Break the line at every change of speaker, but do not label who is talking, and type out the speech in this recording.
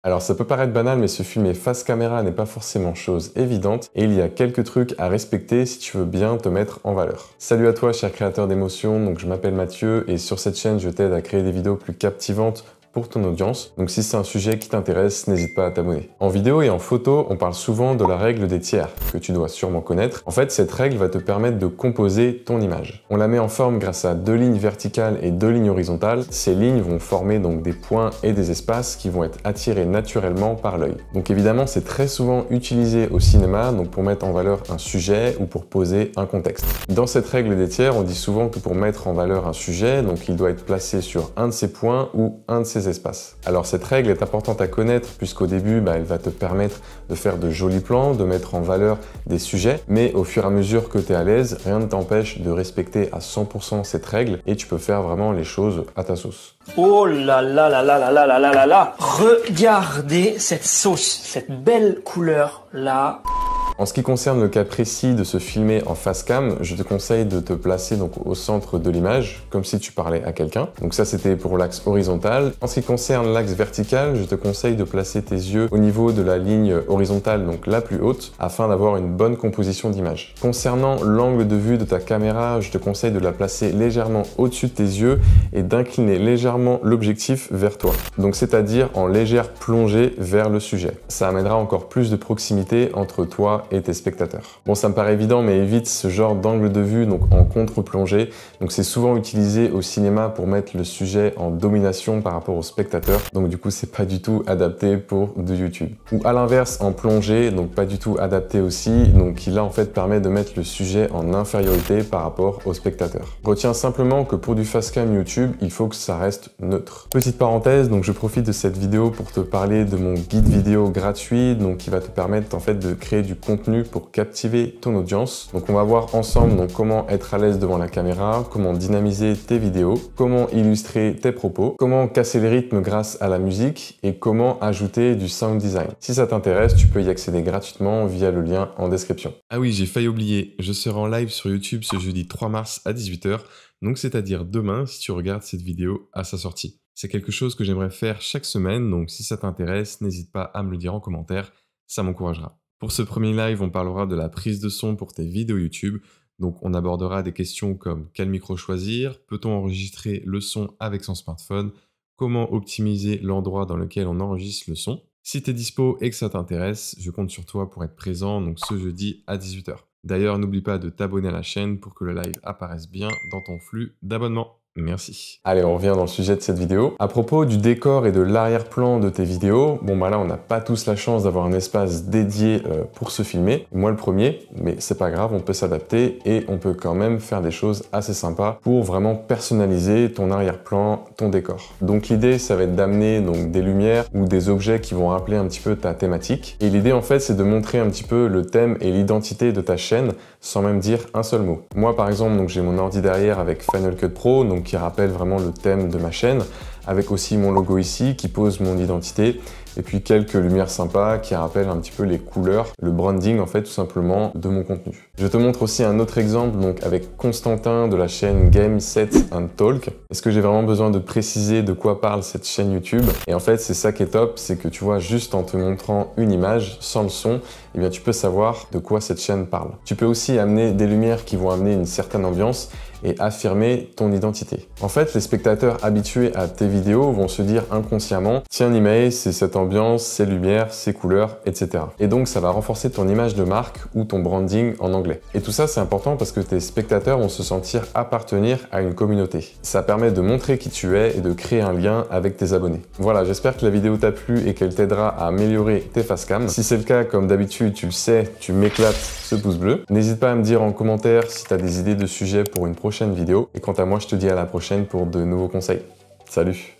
Alors ça peut paraître banal, mais se filmer face caméra n'est pas forcément chose évidente et il y a quelques trucs à respecter si tu veux bien te mettre en valeur. Salut à toi cher créateur d'émotions, donc je m'appelle Mathieu et sur cette chaîne je t'aide à créer des vidéos plus captivantes pour ton audience. Donc si c'est un sujet qui t'intéresse, n'hésite pas à t'abonner. En vidéo et en photo, on parle souvent de la règle des tiers, que tu dois sûrement connaître. En fait, cette règle va te permettre de composer ton image. On la met en forme grâce à 2 lignes verticales et 2 lignes horizontales. Ces lignes vont former donc des points et des espaces qui vont être attirés naturellement par l'œil. Donc évidemment, c'est très souvent utilisé au cinéma, donc pour mettre en valeur un sujet ou pour poser un contexte. Dans cette règle des tiers, on dit souvent que pour mettre en valeur un sujet, donc il doit être placé sur un de ces points ou un de ces espaces. Alors cette règle est importante à connaître puisqu'au début, elle va te permettre de faire de jolis plans, de mettre en valeur des sujets, mais au fur et à mesure que tu es à l'aise, rien ne t'empêche de respecter à 100% cette règle et tu peux faire vraiment les choses à ta sauce.
Oh là là là là là là là là là là! Regardez cette sauce, cette belle couleur là.
En ce qui concerne le cas précis de se filmer en face cam, je te conseille de te placer donc au centre de l'image, comme si tu parlais à quelqu'un. Donc ça, c'était pour l'axe horizontal. En ce qui concerne l'axe vertical, je te conseille de placer tes yeux au niveau de la ligne horizontale, donc la plus haute, afin d'avoir une bonne composition d'image. Concernant l'angle de vue de ta caméra, je te conseille de la placer légèrement au-dessus de tes yeux et d'incliner légèrement l'objectif vers toi. Donc c'est-à-dire en légère plongée vers le sujet. Ça amènera encore plus de proximité entre toi et tes spectateurs. Bon, ça me paraît évident, mais évite ce genre d'angle de vue donc en contre-plongée. Donc c'est souvent utilisé au cinéma pour mettre le sujet en domination par rapport aux spectateurs. Donc du coup, c'est pas du tout adapté pour de YouTube. Ou à l'inverse, en plongée, donc pas du tout adapté aussi. Donc qui là en fait permet de mettre le sujet en infériorité par rapport aux spectateurs. Retiens simplement que pour du facecam YouTube, il faut que ça reste neutre. Petite parenthèse, donc je profite de cette vidéo pour te parler de mon guide vidéo gratuit, donc qui va te permettre en fait de créer du contenu pour captiver ton audience. Donc on va voir ensemble donc comment être à l'aise devant la caméra, comment dynamiser tes vidéos, comment illustrer tes propos, comment casser le rythme grâce à la musique et comment ajouter du sound design. Si ça t'intéresse, tu peux y accéder gratuitement via le lien en description. Ah oui, j'ai failli oublier, je serai en live sur YouTube ce jeudi 3 mars à 18 h, donc c'est-à-dire demain si tu regardes cette vidéo à sa sortie. C'est quelque chose que j'aimerais faire chaque semaine, donc si ça t'intéresse, n'hésite pas à me le dire en commentaire, ça m'encouragera. Pour ce premier live, on parlera de la prise de son pour tes vidéos YouTube. Donc on abordera des questions comme quel micro choisir, peut-on enregistrer le son avec son smartphone, comment optimiser l'endroit dans lequel on enregistre le son. Si tu es dispo et que ça t'intéresse, je compte sur toi pour être présent donc ce jeudi à 18 h. D'ailleurs, n'oublie pas de t'abonner à la chaîne pour que le live apparaisse bien dans ton flux d'abonnement. Merci. Allez, on revient dans le sujet de cette vidéo. À propos du décor et de l'arrière-plan de tes vidéos, bon là on n'a pas tous la chance d'avoir un espace dédié pour se filmer. Moi le premier, mais c'est pas grave, on peut s'adapter et on peut quand même faire des choses assez sympas pour vraiment personnaliser ton arrière-plan, ton décor. Donc l'idée ça va être d'amener donc des lumières ou des objets qui vont rappeler un petit peu ta thématique. Et l'idée en fait c'est de montrer un petit peu le thème et l'identité de ta chaîne sans même dire un seul mot. Moi par exemple, donc j'ai mon ordi derrière avec Final Cut Pro, donc qui rappelle vraiment le thème de ma chaîne, avec aussi mon logo ici qui pose mon identité et puis quelques lumières sympas qui rappellent un petit peu les couleurs, le branding en fait tout simplement de mon contenu. Je te montre aussi un autre exemple donc avec Constantin de la chaîne Game Set and Talk. Est-ce que j'ai vraiment besoin de préciser de quoi parle cette chaîne YouTube? Et en fait c'est ça qui est top, c'est que tu vois juste en te montrant une image sans le son, eh bien tu peux savoir de quoi cette chaîne parle. Tu peux aussi amener des lumières qui vont amener une certaine ambiance et affirmer ton identité. En fait, les spectateurs habitués à tes vidéos vont se dire inconsciemment « Tiens Nimei, c'est cette ambiance, ces lumières, ces couleurs, etc. » Et donc, ça va renforcer ton image de marque ou ton branding en anglais. Et tout ça, c'est important parce que tes spectateurs vont se sentir appartenir à une communauté. Ça permet de montrer qui tu es et de créer un lien avec tes abonnés. Voilà, j'espère que la vidéo t'a plu et qu'elle t'aidera à améliorer tes facecam. Si c'est le cas, comme d'habitude, tu le sais, tu m'éclates ce pouce bleu. N'hésite pas à me dire en commentaire si tu as des idées de sujets pour une prochaine vidéo. Et quant à moi, je te dis à la prochaine pour de nouveaux conseils. Salut!